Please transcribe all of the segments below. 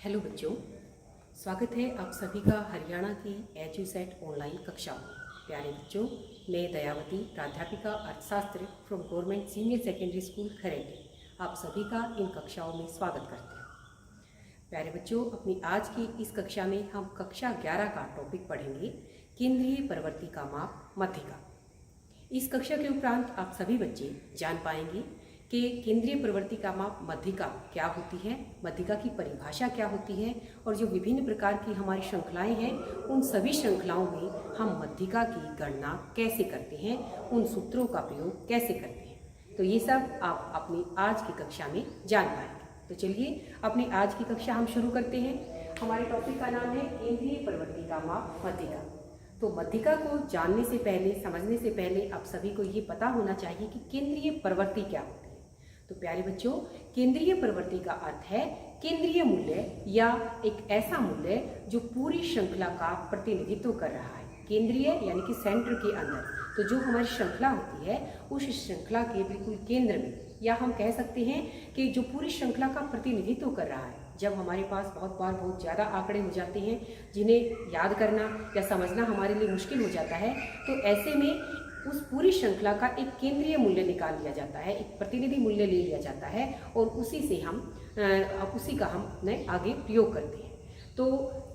Hello बच्चों, स्वागत है आप सभी का हरियाणा की एजुसेट ऑनलाइन कक्षाओं में। प्यारे बच्चों, मैं दयावती, प्राध्यापिका अर्थशास्त्र from government senior secondary school Kharedi, आप सभी का इन कक्षाओं में स्वागत करते हैं। प्यारे बच्चों, अपनी आज की इस कक्षा में हम कक्षा 11 का टॉपिक पढ़ेंगे, केंद्रीय प्रवृत्ति का माप मध्यिका। इस कक्षा के उपरांत आप सभी बच्चे जान पाएंगे कि केंद्रीय प्रवृत्ति का माप मध्यिका क्या होती है, मध्यिका की परिभाषा क्या होती है और जो विभिन्न प्रकार की हमारी श्रृंखलाएं हैं उन सभी श्रृंखलाओं में हम मध्यिका की गणना कैसे करते हैं, उन सूत्रों का प्रयोग कैसे करते हैं। तो ये सब आप अपनी आज की कक्षा में जान पाएंगे। तो चलिए अपनी आज की कक्षा हम शुरू करते हैं। हमारे टॉपिक का नाम है केंद्रीय प्रवृत्ति का माप मध्यिका। तो मध्यिका को जानने से पहले, समझने से पहले आप सभी को ये पता होना चाहिए कि केंद्रीय प्रवृत्ति क्या होती है। तो प्यारे बच्चों, केंद्रीय प्रवृत्ति का अर्थ है केंद्रीय मूल्य या एक ऐसा मूल्य जो पूरी श्रृंखला का प्रतिनिधित्व कर रहा है। केंद्रीय यानी कि सेंटर के अंदर, तो जो हमारी श्रृंखला होती है उस श्रृंखला के बिल्कुल केंद्र में, या हम कह सकते हैं कि जो पूरी श्रृंखला का प्रतिनिधित्व कर रहा है। जब हमारे पास बहुत बार बहुत ज़्यादा आंकड़े हो जाते हैं जिन्हें याद करना या समझना हमारे लिए मुश्किल हो जाता है, तो ऐसे में उस पूरी श्रृंखला का एक केंद्रीय मूल्य निकाल लिया जाता है, एक प्रतिनिधि मूल्य ले लिया जाता है और उसी का हम आगे प्रयोग करते हैं। तो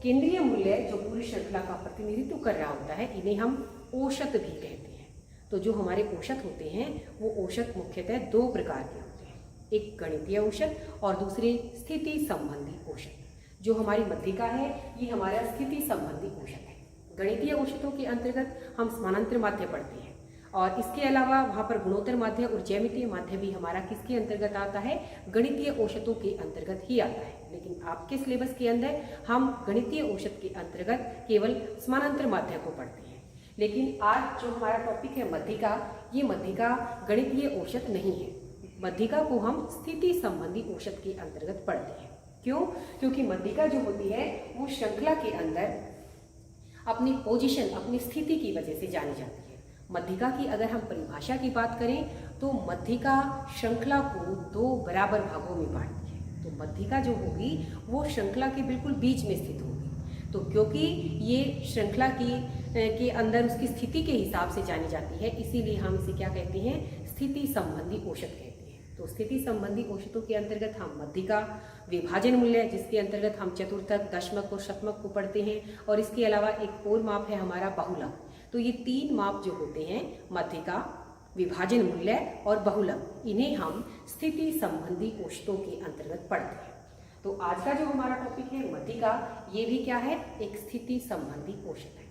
केंद्रीय मूल्य जो पूरी श्रृंखला का प्रतिनिधित्व कर रहा होता है, इन्हें हम औसत भी कहते हैं। तो जो हमारे औसत होते हैं वो औसत मुख्यतः दो प्रकार के होते हैं, एक गणितीय औसत और दूसरे स्थिति संबंधी औसत। जो हमारी मध्यिका है ये हमारा स्थिति संबंधी औसत है। गणितीय औसतों के अंतर्गत हम समानांतर माध्य पढ़ते हैं और इसके अलावा वहाँ पर गुणोत्तर माध्य और ज्यामितीय माध्य भी हमारा किसके अंतर्गत आता है, गणितीय औसतों के अंतर्गत ही आता है। लेकिन आपके सिलेबस के अंदर हम गणितीय औसत के अंतर्गत केवल समानांतर माध्य को पढ़ते हैं। लेकिन आज जो हमारा टॉपिक है मध्यिका, ये मध्यिका गणितीय औसत नहीं है। मध्यिका को हम स्थिति संबंधी औसत के अंतर्गत पढ़ते हैं। क्यों? क्योंकि मध्यिका जो होती है वो श्रृंखला के अंदर अपनी पोजीशन, अपनी स्थिति की वजह से जानी जाती है। मध्यिका की अगर हम परिभाषा की बात करें तो मध्यिका श्रृंखला को दो बराबर भागों में बांटती है। तो मध्यिका जो होगी वो श्रृंखला के बिल्कुल बीच में स्थित होगी। तो क्योंकि ये श्रृंखला के अंदर उसकी स्थिति के हिसाब से जानी जाती है, इसीलिए हम इसे क्या कहते हैं, स्थिति संबंधी औसत कहते हैं। तो स्थिति संबंधी औसतों के अंतर्गत हम मध्यिका, विभाजन मूल्य जिसके अंतर्गत हम चतुर्थक, दशमक और शतमक को पढ़ते हैं, और इसके अलावा एक और माप है हमारा बहुलक। तो ये तीन माप जो होते हैं, मध्यिका, विभाजन मूल्य और बहुलक, इन्हें हम स्थिति संबंधी औसतों के अंतर्गत पढ़ते हैं। तो आज का जो हमारा टॉपिक है मध्यिका, ये भी क्या है, एक स्थिति संबंधी औसत है।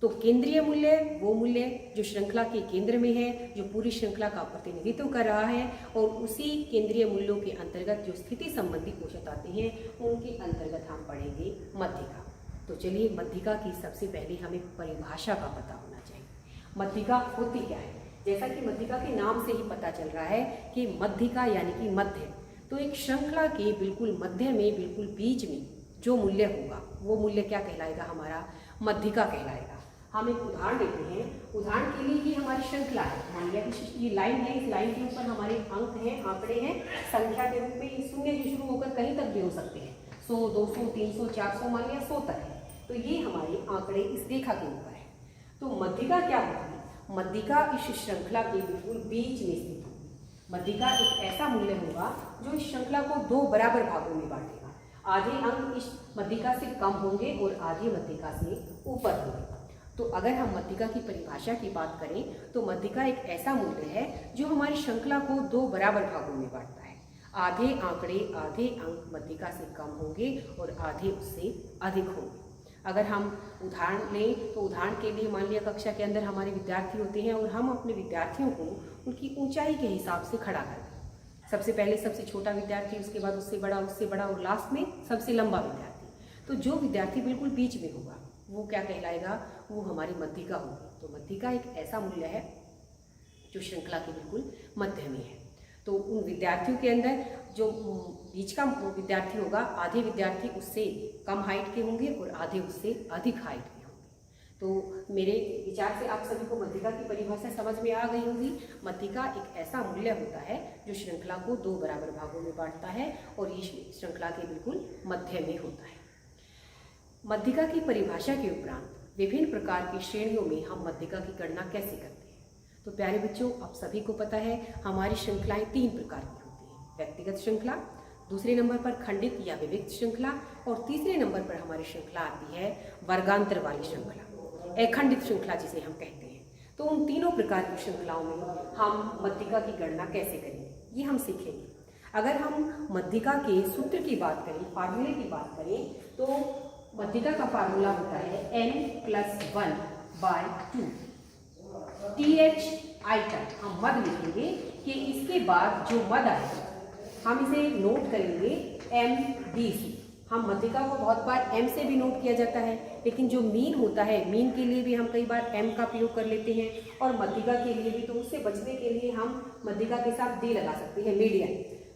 तो केंद्रीय मूल्य वो मूल्य जो श्रृंखला के केंद्र में है, जो पूरी श्रृंखला का प्रतिनिधित्व कर रहा है, और उसी केंद्रीय मूल्यों के अंतर्गत जो स्थिति संबंधी औसत आते हैं उनके अंतर्गत हम पढ़ेंगे मध्यिका। तो चलिए, मध्यिका की सबसे पहले हमें परिभाषा का पता होना चाहिए। मध्यिका होती क्या है? जैसा कि मध्यिका के नाम से ही पता चल रहा है कि मध्यिका यानी कि मध्य, तो एक श्रृंखला के बिल्कुल मध्य में, बिल्कुल बीच में जो मूल्य होगा वो मूल्य क्या कहलाएगा, हमारा मध्यिका कहलाएगा। हम एक उदाहरण देते हैं। उदाहरण के लिए ये हमारी श्रृंखला है। मान लिया कि ये लाइन है, इस लाइन के ऊपर हमारे अंक हैं, आंकड़े हैं, संख्या के रूप में। ये शून्य जो शुरू होकर कहीं तक भी हो सकते हैं, 100, 200, 300, 400, मान लिया 100 तक है। तो ये हमारे आंकड़े इस रेखा के ऊपर है। तो मध्यिका क्या होगी? मध्यिका इस श्रृंखला के बिल्कुल बीच में स्थित होगी। मध्यिका एक ऐसा मूल्य होगा जो इस श्रृंखला को दो बराबर भागों में बांटेगा। आधे अंक इस मध्यिका से कम होंगे और आधे मध्यिका से ऊपर होंगे। तो अगर हम मध्यिका की परिभाषा की बात करें तो मध्यिका एक ऐसा मूल्य है जो हमारी श्रृंखला को दो बराबर भागों में बांटता है। आधे आंकड़े, आधे अंक मध्यिका से कम होंगे और आधे उससे अधिक होंगे। अगर हम उदाहरण लें तो उदाहरण के लिए मान लिया कक्षा के अंदर हमारे विद्यार्थी होते हैं और हम अपने विद्यार्थियों को उनकी ऊंचाई के हिसाब से खड़ा करते हैं। सबसे पहले सबसे छोटा विद्यार्थी, उसके बाद उससे बड़ा और लास्ट में सबसे लंबा विद्यार्थी। तो जो विद्यार्थी बिल्कुल बीच में होगा वो क्या कहलाएगा, वो हमारी मध्यिका होगी। तो मध्यिका एक ऐसा मूल्य है जो श्रृंखला के बिल्कुल मध्य में है। तो उन विद्यार्थियों के अंदर जो बीच का विद्यार्थी होगा, आधे विद्यार्थी उससे कम हाइट के होंगे और आधे उससे अधिक हाइट के होंगे। तो मेरे विचार से आप सभी को मध्यिका की परिभाषा समझ में आ गई होगी। मध्यिका एक ऐसा मूल्य होता है जो श्रृंखला को 2 बराबर भागों में बांटता है और ये श्रृंखला के बिल्कुल मध्य में होता है। मध्यिका की परिभाषा के उपरांत विभिन्न प्रकार की श्रेणियों में हम मध्यिका की गणना कैसे करते हैं। तो प्यारे बच्चों, आप सभी को पता है हमारी श्रृंखलाएं 3 प्रकार की होती हैं। व्यक्तिगत श्रृंखला, दूसरे नंबर पर खंडित या विविक्त श्रृंखला और तीसरे नंबर पर हमारी श्रृंखला आती है वर्गांतर वाली श्रृंखला, अखंडित श्रृंखला जिसे हम कहते हैं। तो उन तीनों प्रकार की श्रृंखलाओं में हम मध्यिका की गणना कैसे करेंगे ये हम सीखेंगे। अगर हम मध्यिका के सूत्र की बात करें, फार्मूले की बात करें, तो मध्यिका का फार्मूला होता है n+1/2 TH आइटम। हम मद लिखेंगे कि इसके बाद जो मद आएगा हम इसे नोट करेंगे MDC। हम मध्यिका को बहुत बार M से भी नोट किया जाता है, लेकिन जो मीन होता है, मीन के लिए भी हम कई बार M का प्रयोग कर लेते हैं और मध्यिका के लिए भी। तो उससे बचने के लिए हम मध्यिका के साथ D लगा सकते हैं, मीडियन।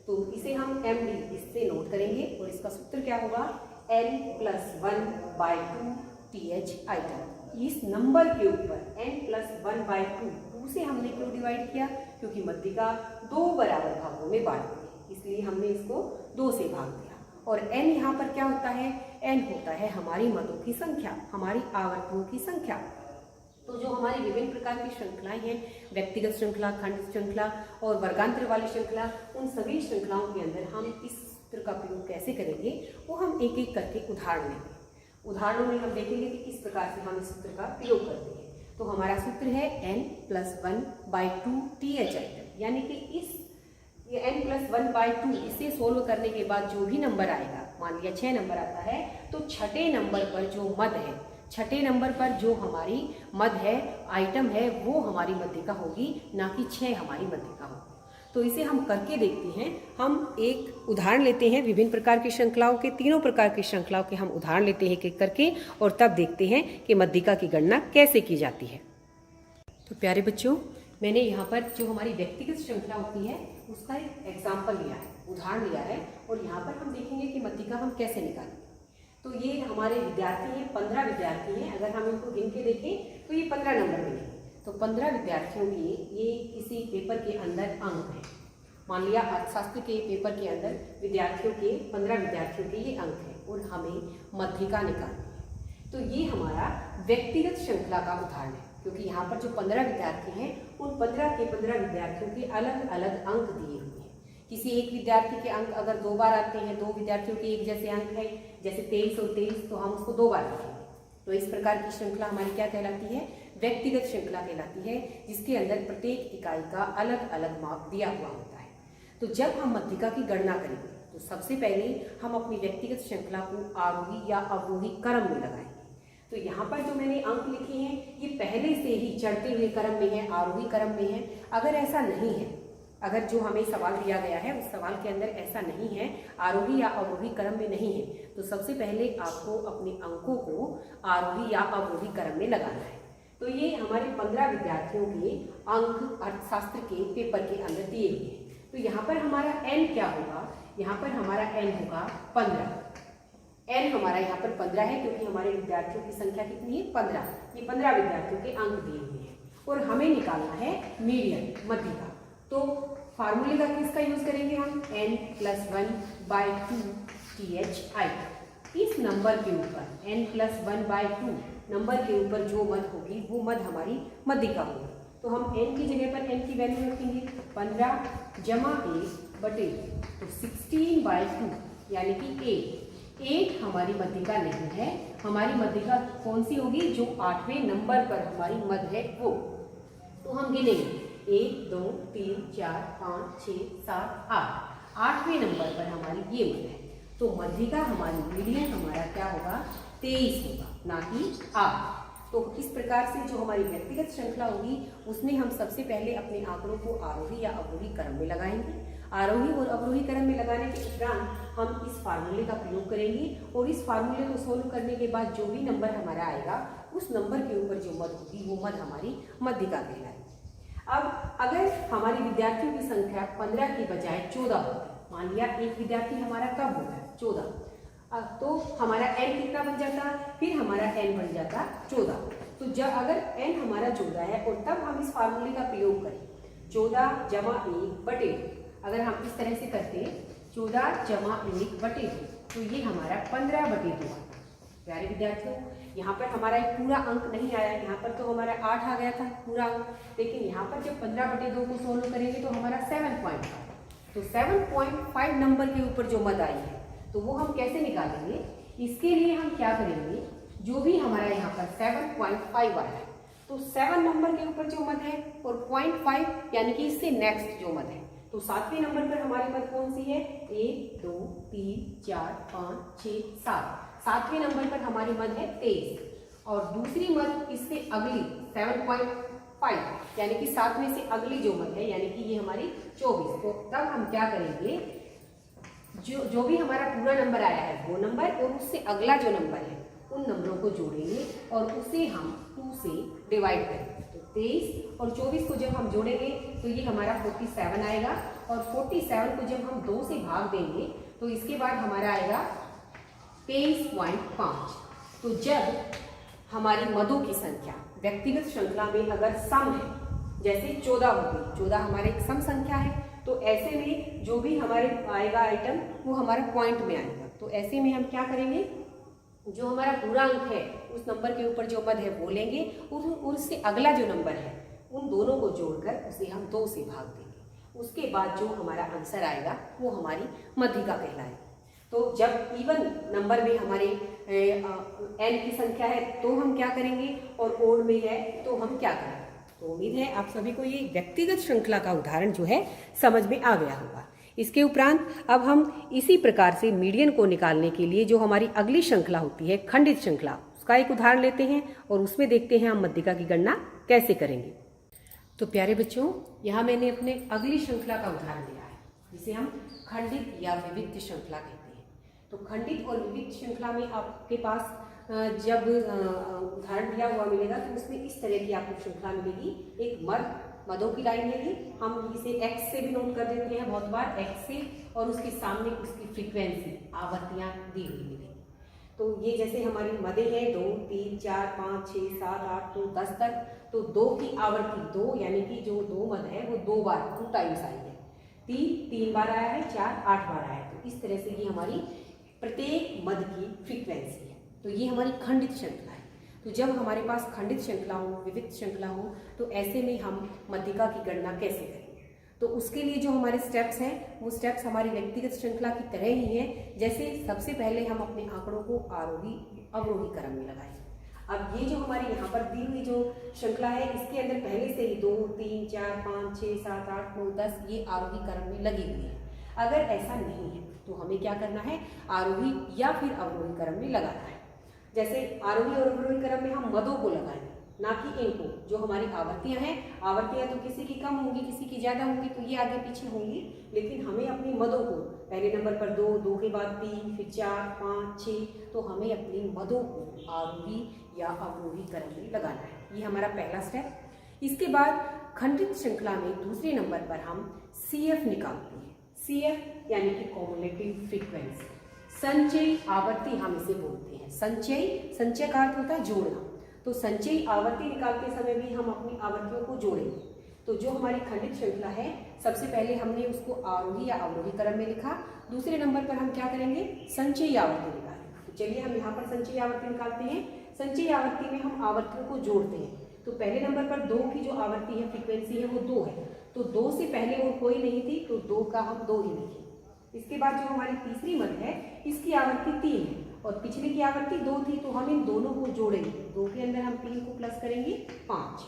तो इसे हम MD इससे नोट करेंगे और इसका सूत्र क्या होगा, n+1/2 TH आइटम। इस नंबर के ऊपर n+1/2 से हमने क्यों डिवाइड किया, क्योंकि मध्यिका 2 बराबर भागों में बांट दी, इसलिए हमने इसको 2 से भाग दिया। और n यहाँ पर क्या होता है, n होता है हमारी मदों की संख्या, हमारी आवर्तों की संख्या। तो जो हमारी विभिन्न प्रकार की श्रृंखलाएं हैं, व्यक्तिगत श्रृंखला, खंडित श्रृंखला और वर्गांतर वाली श्रृंखला, उन सभी श्रृंखलाओं के अंदर हम इस सूत्र का प्रयोग कैसे करेंगे वो हम एक एक करके उदाहरण लेंगे। उदाहरणों में हम देखेंगे कि किस प्रकार से हम इस सूत्र का प्रयोग करते हैं। तो हमारा सूत्र है n+1/2 TH आइटम, यानी कि इस n+1/2 इसे सोल्व करने के बाद जो भी नंबर आएगा, मान लिया 6 नंबर आता है, तो छठे नंबर पर जो मद है, छठे नंबर पर जो हमारी मद है, आइटम है, वो हमारी मध्यिका होगी, ना कि 6 हमारी मध्यिका होगी। तो इसे हम करके देखते हैं। हम एक उदाहरण लेते हैं विभिन्न प्रकार की श्रृंखलाओं के, तीनों प्रकार की श्रृंखलाओं के हम उदाहरण लेते हैं एक एक करके, और तब देखते हैं कि मध्यिका की गणना कैसे की जाती है। तो प्यारे बच्चों, मैंने यहाँ पर जो हमारी व्यक्तिगत श्रृंखला होती है उसका एक एग्जाम्पल लिया है, उदाहरण लिया है, और यहाँ पर हम देखेंगे कि मध्यिका हम कैसे निकालेंगे। तो ये हमारे विद्यार्थी हैं, 15 विद्यार्थी हैं। अगर हम इनको गिन के देखें तो ये 15 नंबर मिलेंगे। तो 15 विद्यार्थियों के ये किसी पेपर के अंदर अंक हैं। मान लिया अर्थशास्त्र के पेपर के अंदर विद्यार्थियों के 15 विद्यार्थियों के ये अंक हैं और हमें मध्यिका निकालनी है। तो ये हमारा व्यक्तिगत श्रृंखला का उदाहरण है, क्योंकि यहाँ पर जो 15 विद्यार्थी हैं उन 15 के 15 विद्यार्थियों के अलग अलग अंक दिए हुए हैं। किसी एक विद्यार्थी के अंक अगर 2 बार आते हैं, 2 विद्यार्थियों के एक जैसे अंक है, जैसे 23 और 23, तो हम उसको 2 बार लिखेंगे। तो इस प्रकार की श्रृंखला हमारी क्या कहलाती है, व्यक्तिगत श्रृंखला कहलाती है, जिसके अंदर प्रत्येक इकाई का अलग अलग माप दिया हुआ होता है। तो जब हम मध्यिका की गणना करेंगे तो सबसे पहले हम अपनी व्यक्तिगत श्रृंखला को आरोही या अवरोही क्रम में लगाएंगे। तो यहाँ पर जो मैंने अंक लिखे हैं ये पहले से ही चढ़ते हुए क्रम में है, आरोही क्रम में है। अगर ऐसा नहीं है, अगर जो हमें सवाल दिया गया है उस सवाल के अंदर ऐसा नहीं है, आरोही या अवरोही क्रम में नहीं है, तो सबसे पहले आपको अपने अंकों को आरोही या अवरोही क्रम में लगाना है। तो ये हमारे 15 विद्यार्थियों के अंक अर्थशास्त्र के पेपर के अंदर दिए हुए हैं। तो यहाँ पर हमारा n क्या होगा, यहाँ पर हमारा n होगा 15। n हमारा यहाँ पर 15 है, क्योंकि हमारे विद्यार्थियों की संख्या कितनी है, 15। ये 15 विद्यार्थियों के अंक दिए हुए हैं और हमें निकालना है मीडियन, मध्यिका। तो फार्मूले का किसका यूज करेंगे हम, n+1/2 TH आइटम। इस नंबर के ऊपर n+1/2 नंबर के ऊपर जो मद होगी वो मद हमारी मध्यिका होगी। तो हम n की जगह पर n की वैल्यू रखेंगे 15 + 1/8, तो 16/2 यानी कि 8 हमारी मध्यिका नहीं है। हमारी मध्यिका कौन सी होगी, जो 8वें नंबर पर हमारी मद है वो। तो हम गिनेंगे 1 2 3 4 5 6 7 8, 8वें नंबर पर हमारी ये मद है। तो मध्यिका हमारी, मीडियन हमारा क्या होगा, 23 होगा, ना कि 8। तो इस प्रकार से जो हमारी व्यक्तिगत श्रृंखला होगी उसमें हम सबसे पहले अपने आंकड़ों को आरोही या अवरोही क्रम में लगाएंगे। आरोही और अवरोही क्रम में लगाने के उपरांत हम इस फार्मूले का प्रयोग करेंगे और इस फार्मूले को सोल्व करने के बाद जो भी नंबर हमारा आएगा उस नंबर के ऊपर जो मद होगी वो मद हमारी मध्यिका कहलाएगी। अब अगर हमारी विद्यार्थियों की संख्या 15 की बजाय 14 होगी, मान लिया एक विद्यार्थी हमारा कब होगा, 14, तो हमारा n कितना बन जाता, फिर हमारा n बन जाता 14। तो जब अगर n हमारा 14 है और तब हम इस फार्मूले का प्रयोग करें 14 जमा 1 बटे 2, अगर हम इस तरह से करते हैं 14 जमा 1 बटे 2, तो ये हमारा 15 बटे 2 आता है। प्यारे विद्यार्थियों, यहाँ पर हमारा एक पूरा अंक नहीं आया, यहाँ पर तो हमारा 8 आ गया था पूरा अंक, लेकिन यहाँ पर जब 15 बटे 2 को सोल्व करेंगे तो हमारा 7.5, तो 7.5 नंबर के ऊपर जो मद आई है तो वो हम कैसे निकालेंगे? इसके लिए हम क्या करेंगे, जो भी हमारा यहाँ पर 7.5 आया है तो 7 नंबर के ऊपर जो मद है और 0.5 यानी कि इससे नेक्स्ट जो मद है, तो 7वें नंबर पर हमारी मद कौन सी है? 1 2 3 4 5 6 7। 7वें नंबर पर हमारी मद है 23 और दूसरी मद इससे अगली 7.5 यानी कि 7 में से अगली जो मद है यानी कि ये हमारी 24। तो तब हम क्या करेंगे, जो भी हमारा पूरा नंबर आया है वो नंबर और उससे अगला जो नंबर है उन नंबरों को जोड़ेंगे और उसे हम 2 से डिवाइड करेंगे। तो 23 और 24 को जब हम जोड़ेंगे तो ये हमारा 47 आएगा और 47 को जब हम 2 से भाग देंगे तो इसके बाद हमारा आएगा 23.5। तो जब हमारी मदों की संख्या व्यक्तिगत श्रृंखला में अगर सम है, जैसे 14 होगी, 14 हमारे एक सम संख्या है, तो ऐसे में जो भी हमारे आएगा आइटम वो हमारा पॉइंट में आएगा। तो ऐसे में हम क्या करेंगे, जो हमारा पूरा अंक है उस नंबर के ऊपर जो मद है वो लेंगे और उससे अगला जो नंबर है उन दोनों को जोड़कर उसे हम 2 से भाग देंगे। उसके बाद जो हमारा आंसर आएगा वो हमारी मध्यिका कहलाएगी। तो जब इवन नंबर में हमारे n की संख्या है तो हम क्या करेंगे और ओड में है तो हम क्या करेंगे। तो उम्मीद है आप सभी को ये व्यक्तिगत श्रृंखला का उदाहरण जो है समझ में आ गया होगा। इसके उपरांत अब हम इसी प्रकार से मीडियन को निकालने के लिए जो हमारी अगली श्रृंखला होती है खंडित श्रृंखला, उसका एक उदाहरण लेते हैं और उसमें देखते हैं हम मध्यिका की गणना कैसे करेंगे। तो प्यारे बच्चों, यहाँ मैंने अपने अगली श्रृंखला का उदाहरण लिया है जिसे हम खंडित या विविक्त श्रृंखला कहते हैं। तो खंडित और विविक्त श्रृंखला में आपके पास जब उदाहरण दिया हुआ मिलेगा तो उसमें इस तरह की आपको श्रृंखला मिलेगी। एक मदों की लाइन लेगी, हम इसे x से भी नोट कर देते हैं बहुत बार, x से, और उसके सामने उसकी फ्रीक्वेंसी आवर्तियां दी हुई मिलेगी। तो ये जैसे हमारी मदें हैं 2 3 4 5 6 7 8 9 10 तक, तो 2 की आवर्ती 2 यानी कि जो 2 मद है वो 2 बार 2 टाइम्स आई है, 3 बार आया है, 4 8 बार आया है। तो इस तरह से ये हमारी प्रत्येक मद की फ्रीक्वेंसी है। तो ये हमारी खंडित श्रृंखला है। तो जब हमारे पास खंडित श्रृंखला हो, विविक्त श्रृंखला हो, तो ऐसे में हम मध्यिका की गणना कैसे करेंगे। तो उसके लिए जो हमारे स्टेप्स हैं वो स्टेप्स हमारी व्यक्तिगत श्रृंखला की तरह ही हैं। जैसे सबसे पहले हम अपने आंकड़ों को आरोही अवरोही क्रम में लगाएंगे। अब ये जो हमारी यहाँ पर दी हुई जो श्रृंखला है इसके अंदर पहले से ही 2 3 4 5 6 7 8 9 10 ये आरोही क्रम में लगी हुई है। अगर ऐसा नहीं है तो हमें क्या करना है, आरोही या फिर अवरोही क्रम में लगाना है। जैसे आरोही और अवरोही क्रम में हम मदों को लगाएंगे, ना कि इनको। जो हमारी आवर्तियां हैं, आवर्तियां तो किसी की कम होंगी किसी की ज़्यादा होंगी, तो ये आगे पीछे होंगी, लेकिन हमें अपनी मदों को पहले नंबर पर 2, 2 के बाद 3, फिर 4 5 6, तो हमें अपनी मदों को आरोही या अवरोही क्रम में लगाना है। ये हमारा पहला स्टेप। इसके बाद खंडित श्रृंखला में दूसरे नंबर पर हम CF निकालते हैं। CF यानी कि कॉमुलेटिव फ्रीक्वेंसी, संचयी आवर्ती हम इसे बोलते हैं। संचय का अर्थ होता है जोड़ना। तो संचयी आवर्ती निकालते समय भी हम अपनी आवर्तियों को जोड़ेंगे। तो जो हमारी खंडित श्रृंखला है, सबसे पहले हमने उसको आरोही या अवरोही क्रम में लिखा। दूसरे नंबर पर हम क्या करेंगे, संचयी आवर्ती निकालेंगे। तो चलिए हम यहाँ पर संचयी आवर्ती निकालते हैं। संचयी आवर्ती में हम आवर्तियों को जोड़ते हैं। तो पहले नंबर पर 2 की जो आवर्ती है, फ्रीक्वेंसी है, वो 2 है। तो 2 से पहले और कोई नहीं थी, तो 2 का हम 2 ही लिखेंगे। इसके बाद जो हमारी तीसरी मद है, इसकी आवर्ती 3 है और पिछले की आवर्ती 2 थी, तो हम इन दोनों को जोड़ेंगे। 2 के अंदर हम 3 को प्लस करेंगे 5।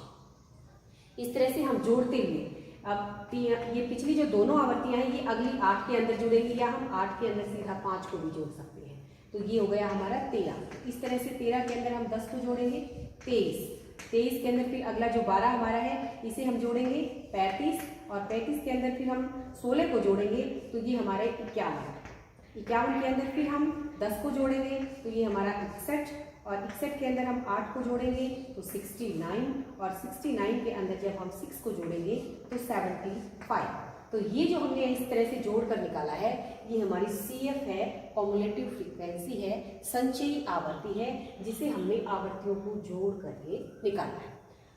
इस तरह से हम जोड़ते हुए अब ये पिछली जो दोनों आवर्तियां हैं ये अगली 8 के अंदर जुड़ेंगी, या हम 8 के अंदर सीधा 5 को भी जोड़ सकते हैं। तो ये हो गया हमारा 13। इस तरह से 13 के अंदर हम 10 को जोड़ेंगे 23 के अंदर फिर अगला जो 12 हमारा है इसे हम जोड़ेंगे 35, और 35 के अंदर फिर हम 16 को जोड़ेंगे, तो ये हमारा 51 के अंदर फिर हम 10 को जोड़ेंगे, तो ये हमारा 61, और 61 के अंदर हम 8 को जोड़ेंगे तो 69, और 69 के अंदर जब हम 6 को जोड़ेंगे तो 75। तो ये जो हमने इस तरह से जोड़ कर निकाला है, ये हमारी CF है, कॉम्युलेटिव फ्रीक्वेंसी है, संचयी आवर्ती है, जिसे हमने आवर्तियों को जोड़ करके निकाला है।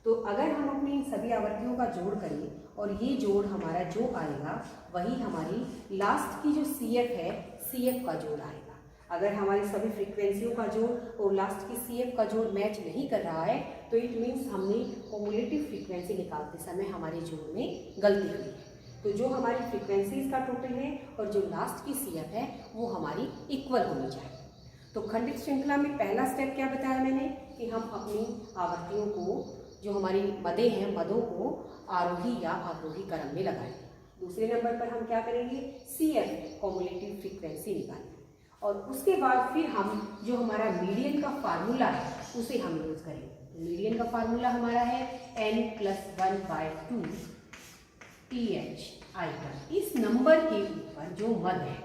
तो अगर हम अपनी इन सभी आवर्तियों का जोड़ करें और ये जोड़ हमारा जो आएगा वही हमारी लास्ट की जो CF है, CF का जोड़ आएगा। अगर हमारी सभी फ्रीक्वेंसियों का जोड़ और लास्ट की CF का जोड़ मैच नहीं कर रहा है तो इट मीन्स हमने कॉम्युलेटिव फ्रीक्वेंसी निकालते समय हमारे जोड़ में गलती हुई है। तो जो हमारी फ्रीक्वेंसीज का टोटल है और जो लास्ट की CF है वो हमारी इक्वल होनी चाहिए। तो खंडित श्रृंखला में पहला स्टेप क्या बताया मैंने कि हम अपनी आवर्तियों को, जो हमारी मदें हैं, मदों को आरोही या अवरोही क्रम में लगाएंगे। दूसरे नंबर पर हम क्या करेंगे, CF कॉम्युलेटिव फ्रीक्वेंसी निकालेंगे और उसके बाद फिर हम जो हमारा मीडियन का फार्मूला है उसे हम यूज करेंगे। मीडियन का फार्मूला हमारा है n+1/2 TH इस नंबर के ऊपर जो मद है।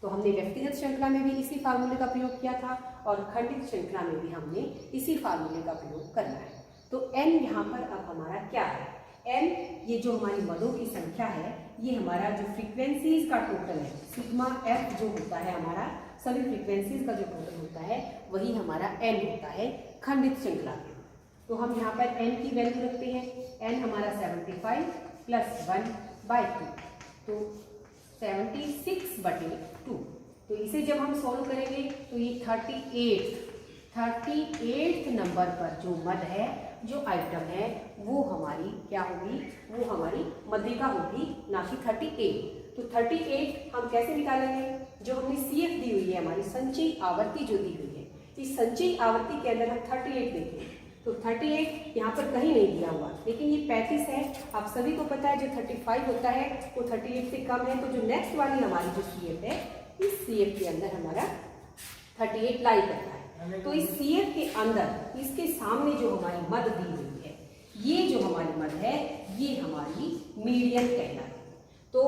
तो हमने व्यक्तिगत श्रृंखला में भी इसी फार्मूले का प्रयोग किया था और खंडित श्रृंखला में भी हमने इसी फार्मूले का प्रयोग करना है। तो n यहाँ पर अब हमारा क्या है, n ये जो हमारी मदों की संख्या है, ये हमारा जो फ्रीक्वेंसीज का टोटल है, सिग्मा f जो होता है हमारा सभी फ्रीक्वेंसीज का जो टोटल होता है वही हमारा n होता है खंडित श्रृंखला में। तो हम यहाँ पर n की वैल्यू रखते हैं, n हमारा 75 + 1/2 तो 76/2। तो इसे जब हम सॉल्व करेंगे तो ये 38 नंबर पर जो मद है, जो आइटम है, वो हमारी क्या होगी, वो हमारी मध्यिका होगी, ना कि 38। तो 38 हम कैसे निकालेंगे, जो हमने CF दी हुई है, हमारी संचयी आवर्ती जो दी हुई है, इस संचयी आवर्ती के अंदर हम 38 देखें तो 38 यहाँ पर कहीं नहीं दिया हुआ, लेकिन ये 35 है। आप सभी को पता है जो 35 होता है वो 38 से कम है। तो जो नेक्स्ट वाली हमारी जो CF है, इस CF के अंदर हमारा 38 लाई करता है। तो इस CF के अंदर इसके सामने जो हमारी मद दी हुई है, ये जो हमारी मद है, ये हमारी मीडियन कहलाती है। तो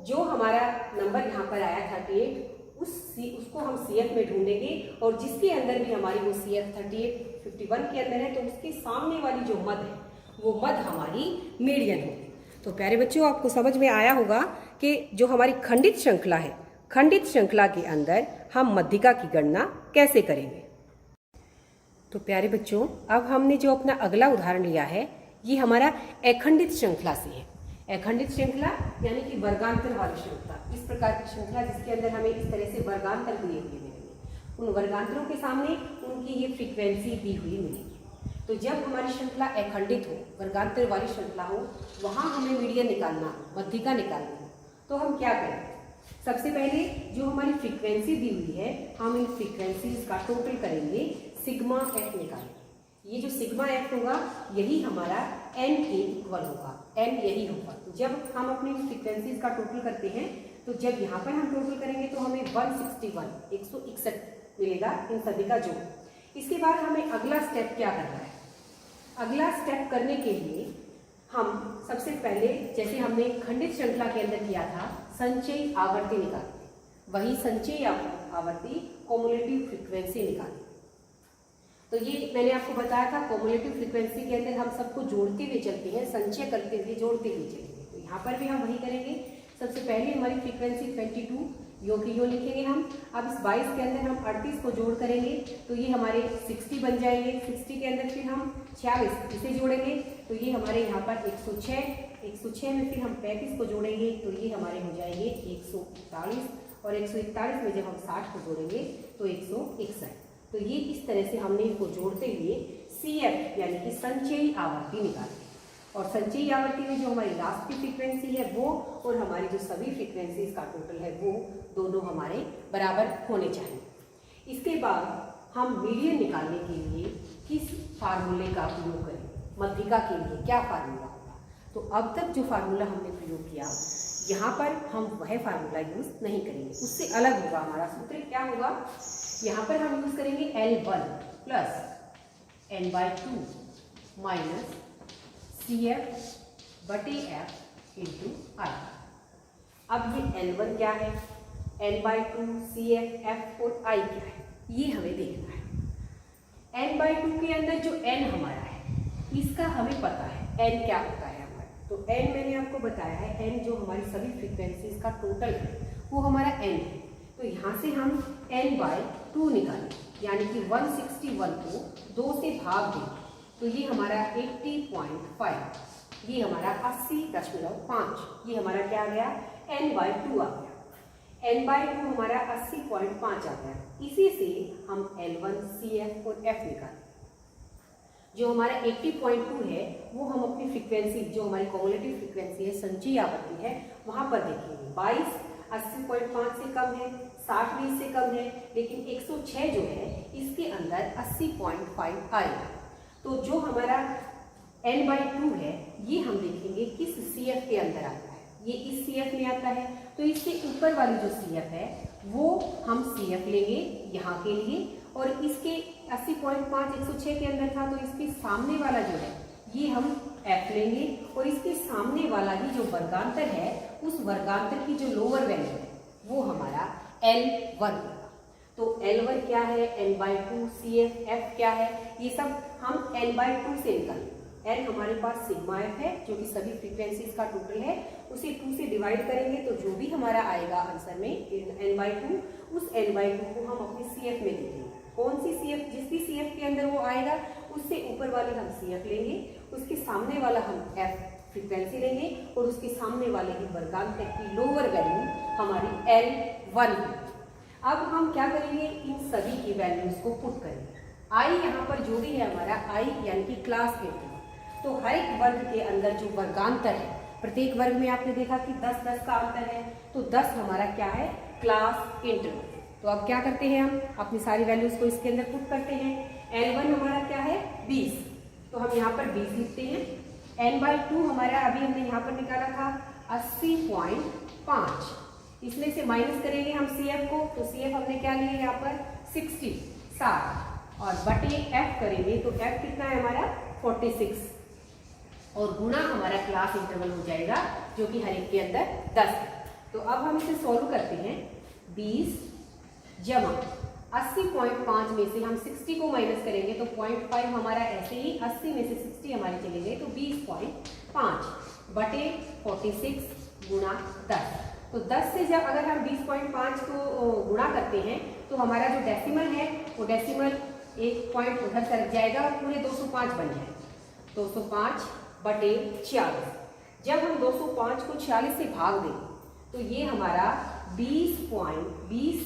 जो हमारा नंबर यहाँ पर आया 38, उसको हम CF में ढूंढेंगे और जिसके अंदर भी हमारी वो CF 51 के अंदर है, तो उसके सामने वाली जो मद है वो मद हमारी मीडियन होगी। तो प्यारे बच्चों, आपको समझ में आया होगा कि जो हमारी खंडित श्रृंखला है, खंडित श्रृंखला के अंदर हम मध्यिका की गणना कैसे करेंगे। तो प्यारे बच्चों, अब हमने जो अपना अगला उदाहरण लिया है, ये हमारा अखंडित श्रृंखला से है। अखंडित श्रृंखला यानी कि वर्गांतर वाली श्रृंखला, इस प्रकार की श्रृंखला जिसके अंदर हमें इस तरह से वर्गांतर दिए हुए मिलेंगे, उन वर्गांतरों के सामने उनकी ये फ्रीक्वेंसी दी हुई मिलेगी। तो जब हमारी श्रृंखला अखंडित हो, वर्गांतर वाली श्रृंखला हो, वहाँ हमें मीडियन निकालना हो, मध्यिका निकालनी हो, तो हम क्या करें, सबसे पहले जो हमारी फ्रीक्वेंसी दी हुई है, हम इन फ्रीक्वेंसीज का टोटल करेंगे, सिग्मा f निकालेंगे। ये जो सिग्मा f होगा यही हमारा n के इक्वल होगा, n यही होगा। तो जब हम अपनी फ्रीक्वेंसीज का टोटल करते हैं, तो जब यहाँ पर हम टोटल करेंगे तो हमें 161 मिलेगा इन सभी का जोड़। इसके बाद हमें अगला स्टेप क्या करना है, अगला स्टेप करने के लिए हम सबसे पहले, जैसे हमने खंडित श्रृंखला के अंदर किया था, संचयी आवर्ती निकालते, वही संचयी आवर्ती कॉम्युलेटिव फ्रीक्वेंसी निकालते। तो ये मैंने आपको बताया था, कॉम्युलेटिव फ्रीक्वेंसी के अंदर हम सबको जोड़ते हुए चलते हैं, संचय करते हुए जोड़ते हुए चलेंगे। तो यहाँ पर भी हम वही करेंगे। सबसे पहले हमारी फ्रीक्वेंसी 22 यो की यो लिखेंगे हम। अब इस 22 के अंदर हम 38 को जोड़ करेंगे तो ये हमारे 60 बन जाएंगे। 60 के अंदर फिर हम 46 इसे जोड़ेंगे तो ये हमारे यहाँ पर 106 में फिर हम 35 को जोड़ेंगे तो ये हमारे हो जाएंगे 141, और 141 में जब हम 60 को जोड़ेंगे तो 161। तो ये इस तरह से हमने इनको जोड़ते हुए CF यानी कि संचयी आवर्ती निकाली, और संचयी आवर्ती में जो हमारी लास्ट की फ्रीक्वेंसी है वो और हमारी जो सभी फ्रीक्वेंसीज का टोटल है वो दोनों हमारे बराबर होने चाहिए। इसके बाद हम मीडियन निकालने के लिए किस फार्मूले का प्रयोग करें, मध्यिका के लिए क्या फार्मूला होगा। तो अब तक जो फार्मूला हमने प्रयोग किया, यहाँ पर हम वह फार्मूला यूज नहीं करेंगे, उससे अलग होगा हमारा सूत्र। क्या होगा, यहाँ पर हम यूज करेंगे L1 + n/2 minus CF/F × I। अब ये L1 क्या है, n/2, CF, F और I क्या है, ये हमें देखना है। n/2 के अंदर जो n हमारा है इसका हमें पता है n क्या होता है हमारा, तो n मैंने आपको बताया है, n जो हमारी सभी फ्रीक्वेंसीज का टोटल है वो हमारा n है। तो यहाँ से हम n/2 निकालें, यानी कि 161 को 2 से भाग दें तो ये हमारा 80.5, ये हमारा 80.5, ये हमारा क्या आ गया, n/2 आ गया। n/2 हमारा 80.5 आ गया। इसी से हम L1, CF और F निकालें। जो हमारा 80.2 है वो हम अपनी फ्रीक्वेंसी, जो हमारी कॉम्युलेटिव फ्रीक्वेंसी है, संचयी आवृत्ति है, वहां पर देखेंगे। 22 80.5 से कम है, 60 भी इससे कम है, लेकिन 106 जो है इसके अंदर 80.5 आएगा। तो जो हमारा n/2 है ये हम देखेंगे किस CF के अंदर आता है। ये इस CF में आता है, तो इससे ऊपर वाली जो CF है वो हम CF लेंगे यहाँ के लिए, और इसके 80.5 106 के अंदर था, तो इसके सामने वाला जो है ये हम F लेंगे, और इसके सामने वाला ही जो वर्गांतर है उस वर्गांतर की जो लोअर वैल्यू है वो हमारा L1 होगा। तो L1 क्या है, n/2, CF, F क्या है, ये सब हम n/2 से निकालेंगे। n हमारे पास सिग्मा f है जो कि सभी फ्रीक्वेंसीज का टोटल है, उसे 2 से डिवाइड करेंगे तो जो भी हमारा आएगा आंसर में n/2, उस n/2 को हम अपनी CF में लिखेंगे। कौन सी CF, जिस भी CF के अंदर वो आएगा उससे ऊपर वाली हम CF लेंगे, उसके सामने वाला हम F फ्रीक्वेंसी लेंगे, और उसके सामने वाले ही वर्गांतर की लोअर वैल्यू हमारी L1 होगी। अब हम क्या करेंगे, इन सभी की वैल्यूज को पुट करेंगे। I यहाँ पर जो भी है हमारा I यानी कि क्लास इंटरवल, तो हर एक वर्ग के अंदर जो वर्गांतर है, प्रत्येक वर्ग में आपने देखा कि 10-10 का अंतर है, तो 10 हमारा क्या है, क्लास इंटरवल। तो अब क्या करते हैं, हम अपनी सारी वैल्यूज को इसके अंदर पुट करते हैं। L1 हमारा क्या है, 20, तो हम यहाँ पर 20 लिखते हैं। n/2 हमारा अभी हमने यहाँ पर निकाला था 80.5, इसमें से माइनस करेंगे हम CF को, तो CF हमने क्या लिया यहाँ पर 60, और बटे F करेंगे तो F कितना है हमारा 46, और गुना हमारा क्लास इंटरवल हो जाएगा जो कि हर एक के अंदर 10 है। तो अब हम इसे सॉल्व करते हैं। 20 जमा 80.5 में से हम 60 को माइनस करेंगे तो 0.5 हमारा ऐसे ही, 80 में से 60 हमारे चले गए तो 20.5 बटे 46 गुणा 10। तो 10 से जब अगर हम 20.5 को गुणा करते हैं तो हमारा जो डेसिमल है वो डेसिमल एक पॉइंट उधर सरक जाएगा और पूरे 205 बन जाएगा। 205 बटे 46, जब हम 205 को 46 से भाग दें तो ये हमारा 20.20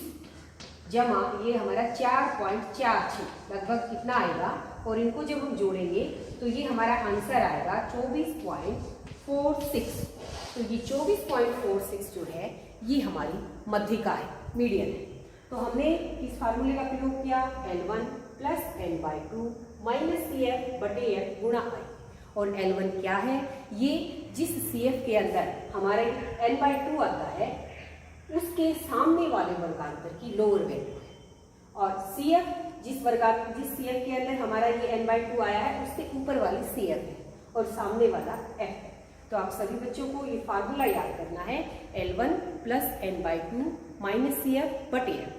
जमा ये हमारा 4.46 लगभग कितना आएगा, और इनको जब हम जोड़ेंगे तो ये हमारा आंसर आएगा 24.46। तो ये 24.46 जो है ये हमारी मध्यिका है, मीडियन है। तो हमने इस फार्मूले का प्रयोग किया, L1 plus n/2 minus CF बटे F गुणा I, और L1 क्या है, ये जिस CF के अंदर हमारे n/2 आता है उसके सामने वाले वर्गांतर की लोअर वैल्यू है, और CF जिस CF के अंदर हमारा ये n/2 आया है उससे ऊपर वाली CF है, और सामने वाला F है। तो आप सभी बच्चों को ये फार्मूला याद करना है, L1 plus n/2 minus CF बटे F।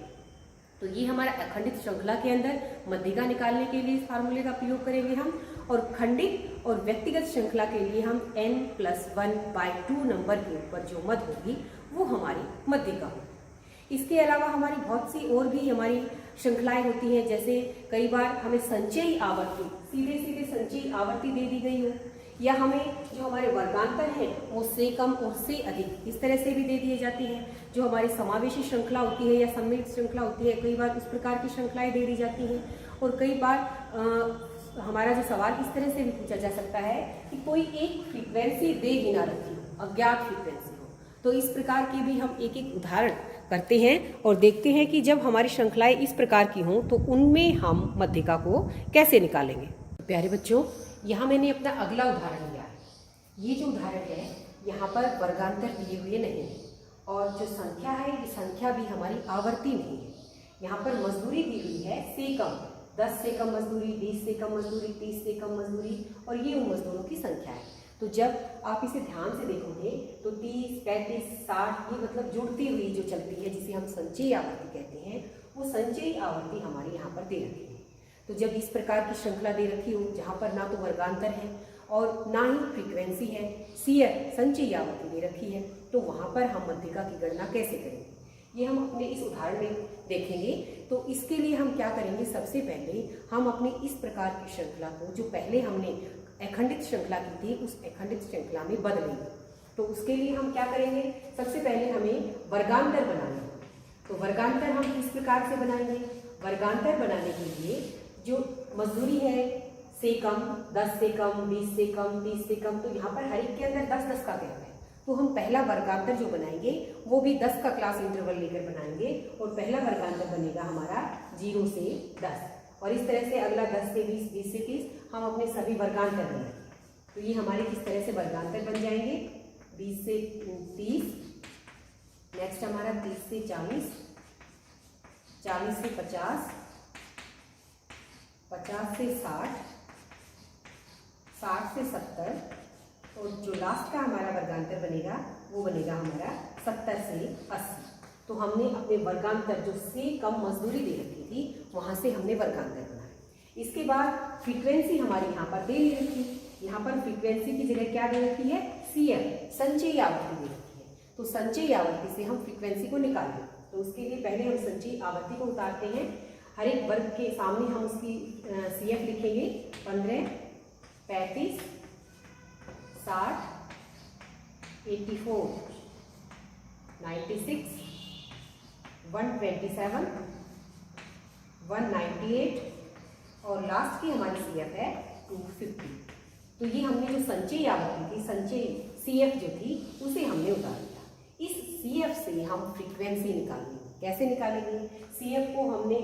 तो ये हमारा अखंडित श्रृंखला के अंदर मध्यिका निकालने के लिए इस फार्मूले का प्रयोग करेंगे हम, और खंडित और व्यक्तिगत श्रृंखला के लिए हम n+1/2 नंबर के ऊपर जो मद होगी वो हमारी मध्यिका होगी। इसके अलावा हमारी बहुत सी और भी हमारी श्रृंखलाएं होती हैं, जैसे कई बार हमें संचयी आवर्ती, सीधे सीधे संचयी आवर्ती दे दी गई हो, या हमें जो हमारे वर्गांतर हैं वो से कम और से अधिक इस तरह से भी दे दिए जाती हैं। जो हमारी समावेशी श्रृंखला होती है या सम्मिलित श्रृंखला होती है, कई बार उस प्रकार की श्रृंखलाएं दे दी जाती हैं। और कई बार हमारा जो सवाल इस तरह से भी पूछा जा सकता है कि कोई एक फ्रीक्वेंसी दे ही ना रखी हो, अज्ञात फ्रीक्वेंसी हो। तो इस प्रकार के भी हम एक एक उदाहरण करते हैं और देखते हैं कि जब हमारी श्रृंखलाएं इस प्रकार की हों तो उनमें हम मध्यिका को कैसे निकालेंगे। प्यारे बच्चों, यहाँ मैंने अपना अगला उदाहरण लिया है। ये जो उदाहरण है यहाँ पर वर्गांतर दिए हुए नहीं है, और जो संख्या है ये संख्या भी हमारी आवर्ती नहीं है। यहाँ पर मजदूरी दी हुई है से कम, 10 से कम मजदूरी, 20 से कम मजदूरी, 30 से कम मजदूरी, और ये उन मजदूरों की संख्या है। तो जब आप इसे ध्यान से देखोगे तो 30, 35, 60 ये मतलब जुड़ती हुई जो चलती है, जिसे हम संचयी आवर्ती कहते हैं, वो संचयी आवर्ती हमारी यहाँ पर दे रखी है। तो जब इस प्रकार की श्रृंखला दे रखी हो जहाँ पर ना तो वर्गांतर है और ना ही फ्रीक्वेंसी है, CF संचयी आवृत्ति दे रखी है, तो वहाँ पर हम मध्यिका की गणना कैसे करेंगे, ये हम अपने इस उदाहरण में देखेंगे। तो इसके लिए हम क्या करेंगे, सबसे पहले हम अपनी इस प्रकार की श्रृंखला को जो पहले हमने अखंडित श्रृंखला की थी उस अखंडित श्रृंखला में बदलेंगे। तो उसके लिए हम क्या करेंगे, सबसे पहले हमें वर्गांतर बनाना है। तो वर्गांतर हम किस प्रकार से बनाएंगे, वर्गांतर बनाने के लिए जो मजदूरी है से कम, 10 से कम, 20 से कम, 30 से कम, तो यहाँ पर हर एक के अंदर 10-10 का गैप है। तो हम पहला वर्गांतर जो बनाएंगे वो भी 10 का क्लास इंटरवल लेकर बनाएंगे और पहला वर्गांतर बनेगा हमारा 0 से 10 और इस तरह से अगला 10 से 20, 20 से 30 हम अपने सभी वर्गांतर बनाएंगे। तो ये हमारे किस तरह से वर्गांतर बन जाएंगे, 20 से 30, नेक्स्ट हमारा 30 से 40, 40 से 50, 50 से 60, 60 से 70 और जो लास्ट का हमारा वर्गांतर बनेगा वो बनेगा हमारा 70 से 80। तो हमने अपने वर्गांतर जो से कम मजदूरी दे रखी थी वहाँ से हमने वर्गांतर बनाया। इसके बाद फ्रीक्वेंसी हमारी यहाँ पर दे रखी, यहाँ पर फ्रीक्वेंसी की जगह क्या दे रखी है, CF संचयी आवृत्ति दे रखी है। तो संचयी आवृत्ति से हम फ्रीक्वेंसी को निकालें। तो उसके लिए पहले हम संचयी आवृत्ति को उतारते हैं, हर एक वर्ग के सामने हम उसकी CF लिखेंगे, 15, 35, 60, 84, 96, 127, 198 और लास्ट की हमारी CF है 250। तो ये हमने जो संचयी आवृत्ति थी, संचयी CF जो थी उसे हमने उतार दिया। इस CF से हम फ्रीक्वेंसी निकालेंगे। कैसे निकालेंगे, CF को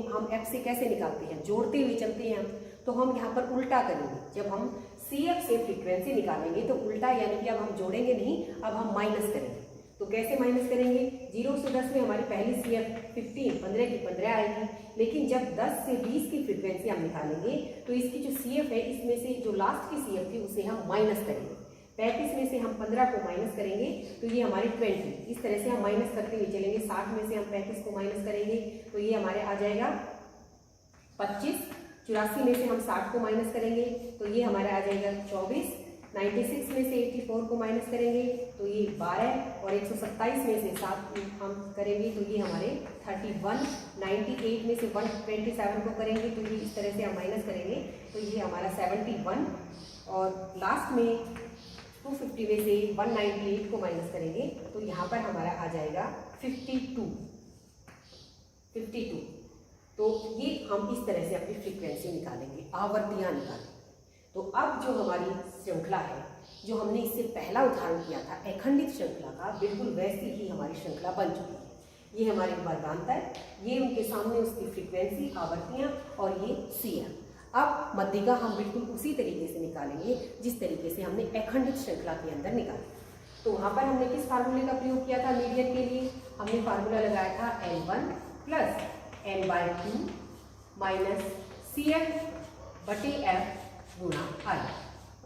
हम F से कैसे निकालते हैं, जोड़ते हुए चलते हैं। तो हम यहाँ पर उल्टा करेंगे, जब हम CF से फ्रीक्वेंसी निकालेंगे तो उल्टा, यानी कि अब हम जोड़ेंगे नहीं, अब हम माइनस करेंगे। तो कैसे माइनस करेंगे, 0 से 10 में हमारी पहली CF 15 की 15 आएगी, लेकिन जब 10 से 20 की फ्रीक्वेंसी हम निकालेंगे तो इसकी जो CF है इसमें से जो लास्ट की CF थी उसे हम माइनस करेंगे। 35 में से हम 15 को माइनस करेंगे तो ये हमारे 20, इस तरह से हम माइनस करते हुए चलेंगे। 60 में से हम 35 को माइनस करेंगे तो ये हमारे आ जाएगा 25। 84 में से हम 60 को माइनस करेंगे तो ये हमारा आ जाएगा 24। 96 में से 84 को माइनस करेंगे तो ये 12 और 127 में से 7 हम करेंगे तो ये हमारे 31। 98 में से 127 को करेंगे तो ये इस तरह से हम माइनस करेंगे तो ये हमारा 71 और लास्ट में 250 में से 198 को माइनस करेंगे तो यहाँ पर हमारा आ जाएगा 52। तो ये हम इस तरह से अपनी फ्रीक्वेंसी निकालेंगे, आवृत्तियाँ निकालेंगे। तो अब जो हमारी श्रृंखला है, जो हमने इससे पहला उदाहरण किया था अखंडित श्रृंखला का, बिल्कुल वैसी ही हमारी श्रृंखला बन चुकी है। ये हमारे वर्गांतर, ये उनके सामने उसकी फ्रीक्वेंसी, आवृत्तियाँ और ये CF। अब मध्यिका हम बिल्कुल उसी तरीके से निकालेंगे जिस तरीके से हमने अखंडित श्रृंखला के अंदर निकाला। तो वहाँ पर हमने किस फार्मूले का प्रयोग किया था मीडियन के लिए, हमने फार्मूला लगाया था N1 plus N/2 minus CF/F गुणा I।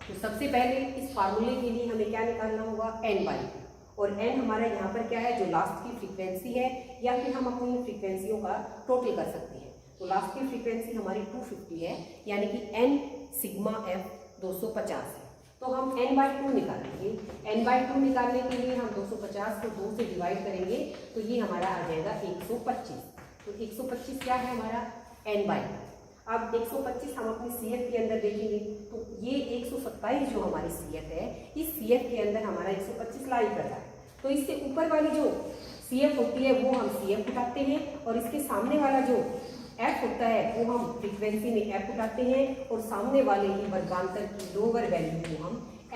तो सबसे पहले इस फार्मूले के लिए हमें क्या निकालना होगा, N/2 और N हमारा यहाँ पर क्या है, जो लास्ट की फ्रीक्वेंसी है, या फिर हम अपनी फ्रीक्वेंसियों का टोटल कर सकते हैं। तो लास्ट की फ्रीक्वेंसी हमारी 250 है, यानी कि N सिग्मा F 250 है। तो हम N/2 निकालेंगे। N/2 निकालने के लिए हम 250 को 2 से डिवाइड करेंगे तो ये हमारा आ जाएगा 125। तो 125 क्या है हमारा, N/2। अब 125 हम अपनी CF के अंदर देखेंगे तो ये 127 जो हमारी CF है, इस CF के अंदर हमारा 125 लाई कर रहा है। तो इससे ऊपर वाली जो CF होती है वो हम CF उठाते हैं और इसके सामने वाला जो F होता है वो हम फ्रीक्वेंसी में F उठाते हैं और सामने वाले ही वर्गांतर की लोअर वैल्यू को हम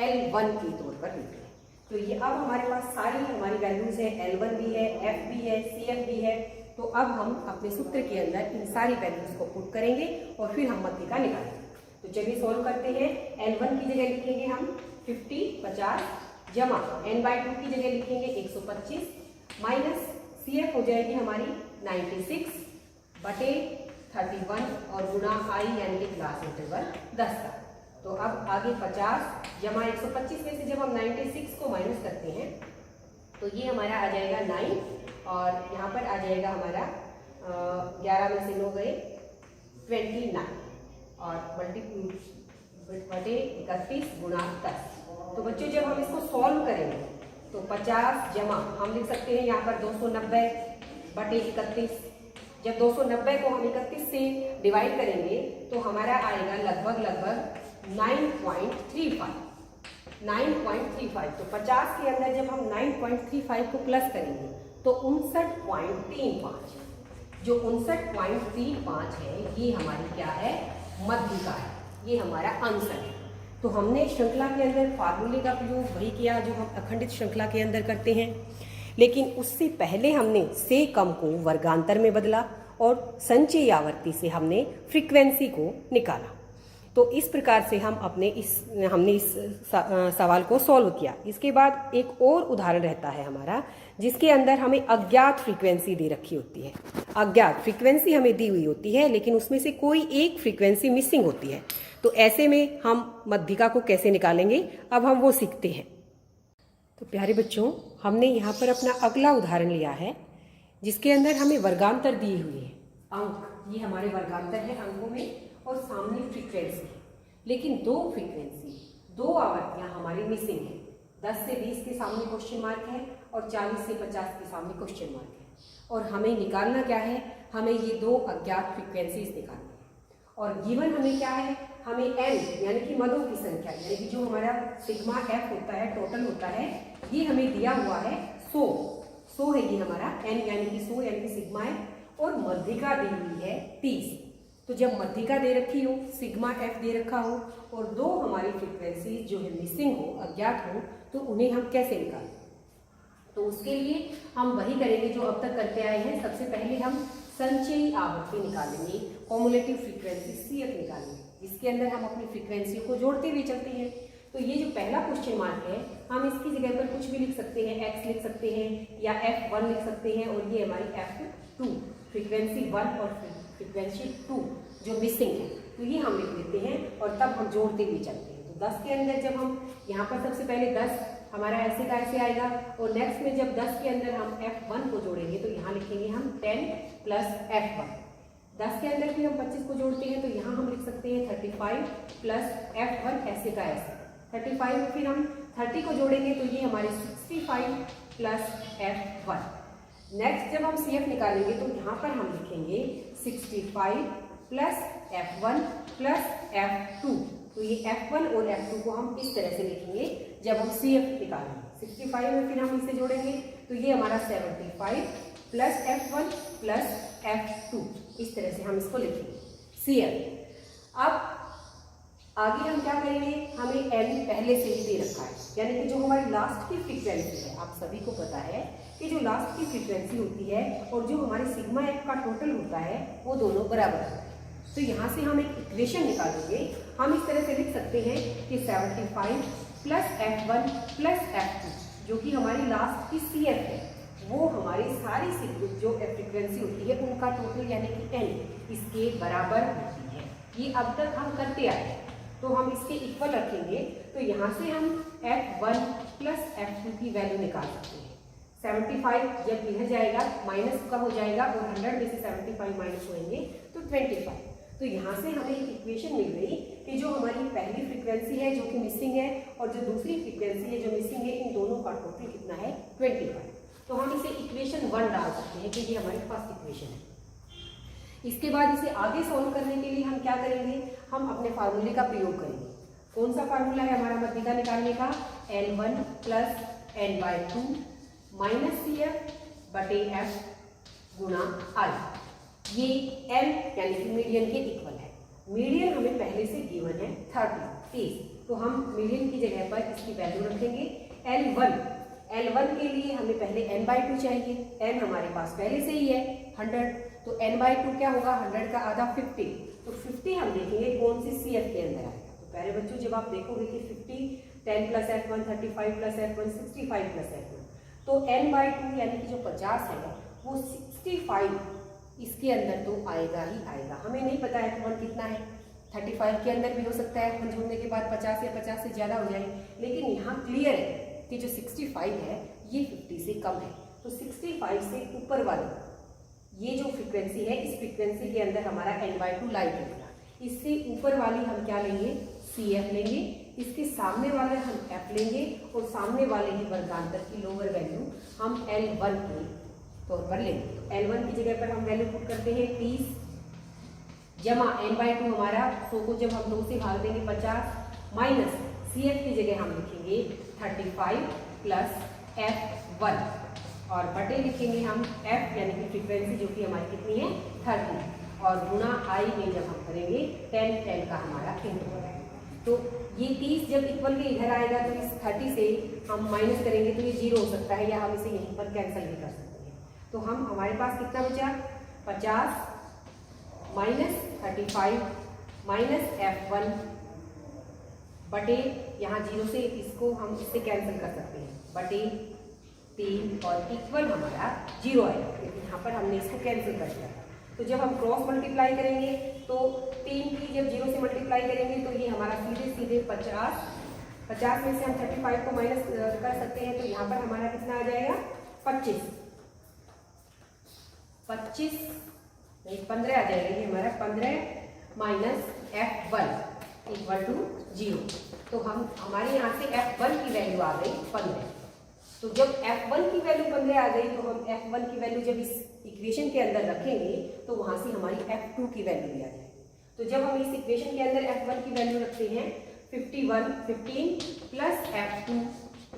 L1 के तौर पर लेते हैं। तो ये अब हमारे पास सारी हमारी वैल्यूज है, L1 भी है, F भी है, CF भी है। तो अब हम अपने सूत्र के अंदर इन सारी वैल्यूज को पुट करेंगे और फिर हम मध्यिका निकालेंगे। तो चलिए सॉल्व करते हैं। L1 की जगह लिखेंगे हम 50 जमा N/2 की जगह लिखेंगे 125 माइनस CF हो जाएगी हमारी 96 बटे 31 और गुणा I यानी कि क्लास इंटरवल 10 का। तो अब आगे 50 जमा 125 में से जब हम 96 को माइनस करते हैं तो ये हमारा आ जाएगा 9 और यहाँ पर आ जाएगा हमारा 11 में से 9 गए 29 और बटे 31 गुणा 10। तो बच्चों जब हम इसको सॉल्व करेंगे तो 50 जमा हम लिख सकते हैं यहाँ पर 290 बटे 31। जब 290 को हम 31 से डिवाइड करेंगे तो हमारा आएगा लगभग 9.35। तो 50 के अंदर जब हम 9.35 को प्लस करेंगे तो 59.35। जो 59.35 है ये हमारी क्या है, मध्यिका है, ये हमारा आंसर है। तो हमने श्रृंखला के अंदर फार्मूले का प्रयोग वही किया जो हम अखंडित श्रृंखला के अंदर करते हैं, लेकिन उससे पहले हमने से कम को वर्गांतर में बदला और संचयी आवर्ती से हमने फ्रीक्वेंसी को निकाला। तो इस प्रकार से हमने इस सवाल को सॉल्व किया। इसके बाद एक और उदाहरण रहता है हमारा, जिसके अंदर हमें अज्ञात फ्रीक्वेंसी दे रखी होती है। अज्ञात फ्रीक्वेंसी हमें दी हुई होती है लेकिन उसमें से कोई एक फ्रीक्वेंसी मिसिंग होती है। तो ऐसे में हम मध्यिका को कैसे निकालेंगे, अब हम वो सीखते हैं। तो प्यारे बच्चों, हमने यहाँ पर अपना अगला उदाहरण लिया है जिसके अंदर हमें वर्गांतर दिए हुए हैं, अंक, ये हमारे वर्गांतर है अंकों में, और सामने फ्रीक्वेंसी। लेकिन दो आवर्तियां हमारी मिसिंग है। 10 से 20 के सामने क्वेश्चन मार्क है और 40 से 50 के सामने क्वेश्चन मार्क है। और हमें निकालना क्या है, हमें ये दो अज्ञात फ्रीक्वेंसीज निकालनी है। और गिवन हमें क्या है, हमें n यानी कि मदों की संख्या, यानी कि जो हमारा सिग्मा f होता है, टोटल होता है, ये हमें दिया हुआ है 100 है ये हमारा n यानी कि 100 यानी कि सिग्मा है, और मध्यिका दी हुई है 30। तो जब मध्यिका दे रखी हो, सिग्मा f दे रखा हो और दो हमारी फ्रीक्वेंसी जो है मिसिंग हो, अज्ञात हो, तो उन्हें हम कैसे निकालें। तो उसके लिए हम वही करेंगे जो अब तक करते आए हैं। सबसे पहले हम संचयी आवृत्ति निकालेंगे, कॉमुलेटिव फ्रीक्वेंसी CF निकालेंगे, जिसके अंदर हम अपनी फ्रीक्वेंसी को जोड़ते हुए चलते हैं। तो ये जो पहला क्वेश्चन मार्क है, हम इसकी जगह पर कुछ भी लिख सकते हैं, x लिख सकते हैं या F1 लिख सकते हैं, और ये हमारी F2 फ्रीक्वेंसी 1 और फ्रीक्वेंसी 2 जो मिसिंग है, तो ये हम लिख देते हैं और तब हम जोड़ते हुए चलते हैं। तो 10 के अंदर जब हम यहाँ पर सबसे पहले 10 हमारा ऐसे का ऐसे आएगा, और नेक्स्ट में जब 10 के अंदर हम F1 को जोड़ेंगे तो यहाँ लिखेंगे हम 10 प्लस F1। 10 के अंदर भी हम 25 को जोड़ते हैं तो यहाँ हम लिख सकते हैं 35 प्लस F1 ऐसे का ऐसे। 35 में फिर हम 30 को जोड़ेंगे तो ये हमारे 65 प्लस F1। नेक्स्ट जब हम CF निकालेंगे तो यहाँ पर हम लिखेंगे 65 प्लस F1 प्लस F2। तो ये F1 और F2 को हम इस तरह से लिखेंगे जब हम CF निकालेंगे। 65 में फिर हम इसे जोड़ेंगे तो ये हमारा 75 प्लस F1 प्लस F2, इस तरह से हम इसको लिखेंगे CF। अब आगे हम क्या करेंगे, हमें n पहले से ही दे रखा है, यानी कि जो हमारी लास्ट की फ्रीक्वेंसी है, आप सभी को पता है कि जो लास्ट की फ्रीक्वेंसी होती है और जो हमारे सिग्मा f का टोटल होता है वो दोनों बराबर होता है। तो यहाँ से हम एक इक्वेशन निकालेंगे। हम इस तरह से लिख सकते हैं कि 75 प्लस F1 प्लस F2 जो कि हमारी लास्ट की CF है, वो हमारी सारी जो फ्रीक्वेंसी होती है उनका टोटल यानी कि n इसके बराबर होती है। ये अब तक हम करते आए हैं, तो हम इसके इक्वल रखेंगे। तो यहाँ से हम F1 प्लस F2 की वैल्यू निकाल सकते हैं। 75 जब यह जाएगा माइनस का हो जाएगा और 100 में से 75 माइनस होंगे तो 25। तो यहाँ से हमें एक इक्वेशन मिल गई कि जो हमारी पहली फ्रीक्वेंसी है जो कि मिसिंग है और जो दूसरी फ्रीक्वेंसी है जो मिसिंग है, इन दोनों का टोटल कितना है 25। तो हम इसे इक्वेशन 1 डाल सकते हैं कि ये हमारी फर्स्ट इक्वेशन है। इसके बाद इसे आगे सॉल्व करने के लिए हम क्या करेंगे, हम अपने फार्मूले का प्रयोग करेंगे। कौन सा फार्मूला है हमारा मध्यिका निकालने का, L1 plus n/2 minus CF बटे F गुणा I। ये L यानी कि मीडियन के इक्वल है। मीडियन हमें पहले से गिवन है 30, तो हम मीडियन की जगह पर इसकी वैल्यू रखेंगे L1 के लिए हमें पहले n/2 चाहिए, n हमारे पास पहले से ही है 100, तो n/2 क्या होगा, 100 का आधा 50। तो 50 हम देखेंगे कौन सी CF के अंदर आएगा। तो पहले बच्चों जब आप देखोगे कि 50 10 plus F1 35 plus F1 65 plus F1, तो n/2 यानी कि जो 50 है वो 65 इसके अंदर तो आएगा ही आएगा। हमें नहीं पता F1 कितना है, 35 के अंदर भी हो सकता है, F1 जोड़ने के बाद 50 या 50 से ज़्यादा हो जाए, लेकिन यहाँ क्लियर है कि जो 65 है ये 50 से कम है। तो 65 से ऊपर वाली ये जो फ्रीक्वेंसी है, इस फ्रीक्वेंसी के अंदर हमारा n/2 लाई करेगा। इससे ऊपर वाली हम क्या लेंगे CF लेंगे, इसके सामने वाले हम F लेंगे और सामने वाले ही वर्गांतर की लोअर वैल्यू हम L1 के तौर पर लेंगे। L1 की जगह पर हम वैल्यू पुट करते हैं 30 जमा n/2 हमारा 100 को जब हम 2 से भाग देंगे 50 माइनस CF की जगह हम लिखेंगे 35 प्लस F1 और बटे लिखेंगे हम F यानी कि फ्रीक्वेंसी जो कि हमारी कितनी है 30 और गुणा I में जब हम करेंगे 10 का हमारा इंटू हो जाएगा। तो ये 30 जब इक्वल के इधर आएगा तो इस 30 से हम माइनस करेंगे तो ये 0 हो सकता है या हम इसे यहीं पर कैंसिल भी कर सकते हैं। तो हम हमारे पास कितना बचा 50 माइनस 35 माइनस F1 बटे यहाँ 0 से इसको हम इससे कैंसिल कर सकते हैं बटे 3 और इक्वल हमारा 0 आएगा क्योंकि यहाँ पर हमने इसको कैंसिल कर दिया। तो जब हम क्रॉस मल्टीप्लाई करेंगे तो 3 की जब 0 से मल्टीप्लाई करेंगे तो ये हमारा सीधे 50 में से हम 35 को माइनस कर सकते हैं तो यहाँ पर हमारा कितना आ जाएगा 25 नहीं 15 आ जाएगा। ये हमारा 15 माइनस F1 इक्वल टू 0। तो हम हमारे यहाँ से F1 की वैल्यू आ गई 15। तो जब F1 की वैल्यू 15 आ गई तो हम F1 की वैल्यू जब इस इक्वेशन के अंदर रखेंगे तो वहाँ से हमारी F2 की वैल्यू भी आ जाएगी। तो जब हम इस इक्वेशन के अंदर F1 की वैल्यू रखते हैं 15 प्लस F2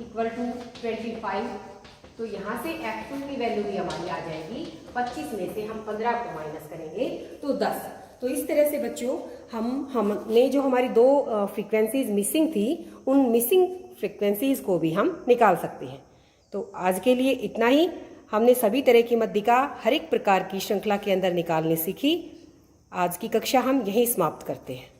इक्वल टू 25 तो यहाँ से F2 की वैल्यू भी हमारी आ जाएगी 25 में से हम 15 को माइनस करेंगे तो 10। तो इस तरह से बच्चों हमने जो हमारी 2 फ्रीक्वेंसीज मिसिंग थी उन मिसिंग फ्रीक्वेंसीज को भी हम निकाल सकते हैं। तो आज के लिए इतना ही। हमने सभी तरह की मध्यिका हर एक प्रकार की श्रृंखला के अंदर निकालनी सीखी। आज की कक्षा हम यहीं समाप्त करते हैं।